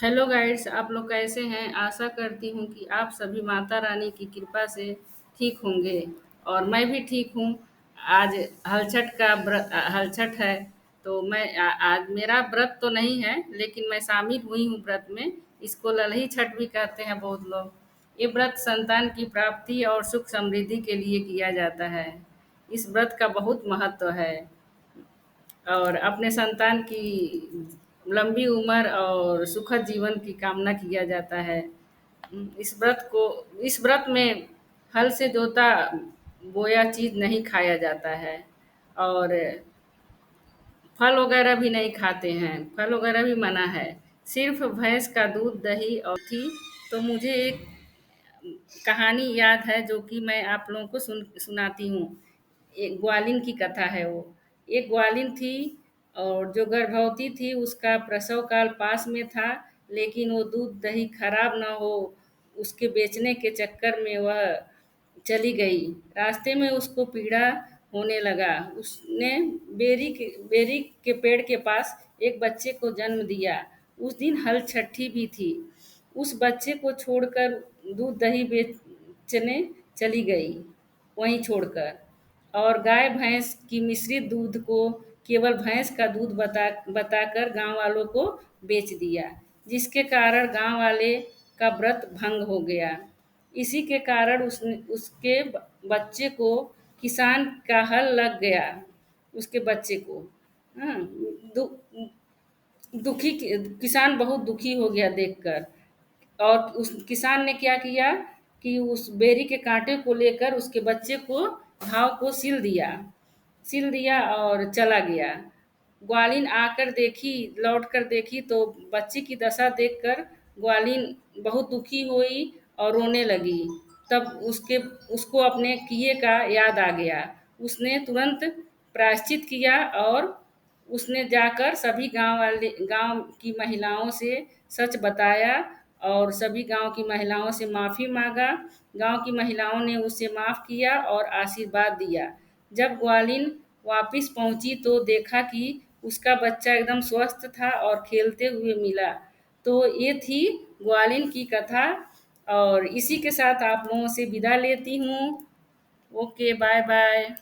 Hello guides, आप लोग कैसे हैं? आशा करती हूँ कि आप सभी माता रानी की कृपा से ठीक होंगे और मैं भी ठीक हूँ। आज हलछठ है। तो आज मेरा व्रत तो नहीं है, लेकिन मैं शामिल हुई हूँ व्रत में। इसको ललही छठ भी कहते हैं बहुत लोग। ये व्रत संतान की प्राप्ति और सुख समृद्धि के लिए किया जाता है। इस व्रत का बहुत महत्व है और अपने संतान की लंबी उम्र और सुखद जीवन की कामना किया जाता है। इस व्रत में हल से जोता बोया चीज नहीं खाया जाता है और फल वगैरह भी नहीं खाते हैं। फल वगैरह भी मना है। सिर्फ भैंस का दूध, दही और थी। तो मुझे एक कहानी याद है जो कि मैं आप लोगों को सुनाती हूँ। एक ग्वालिन की कथा है वो। एक ग्वालिन थी और जो गर्भवती थी, उसका प्रसव काल पास में था, लेकिन वो दूध दही खराब ना हो उसके बेचने के चक्कर में वह चली गई। रास्ते में उसको पीड़ा होने लगा। उसने बेरी के पेड़ के पास एक बच्चे को जन्म दिया। उस दिन हल छठी भी थी। उस बच्चे को छोड़कर दूध दही बेचने चली गई, वहीं छोड़कर, और गाय भैंस की मिश्रित दूध को केवल भैंस का दूध बताकर गांव वालों को बेच दिया, जिसके कारण गांव वाले का व्रत भंग हो गया। इसी के कारण उसके बच्चे को किसान का हल लग गया। उसके बच्चे को, हाँ, दु, किसान बहुत दुखी हो गया देखकर। और उस किसान ने क्या किया कि उस बेरी के कांटे को लेकर उसके बच्चे को घाव को सिल दिया और चला गया। ग्वालिन आकर देखी, लौट कर देखी तो बच्चे की दशा देखकर ग्वालिन बहुत दुखी हुई और रोने लगी। तब उसको अपने किए का याद आ गया। उसने तुरंत प्रायश्चित किया और उसने जाकर सभी गांव की महिलाओं से सच बताया और सभी गांव की महिलाओं से माफ़ी मांगा। गांव की महिलाओं ने उसे माफ़ किया और आशीर्वाद दिया। जब ग्वालिन वापिस पहुंची तो देखा कि उसका बच्चा एकदम स्वस्थ था और खेलते हुए मिला। तो ये थी ग्वालिन की कथा और इसी के साथ आप लोगों से विदा लेती हूँ। Okay, bye bye.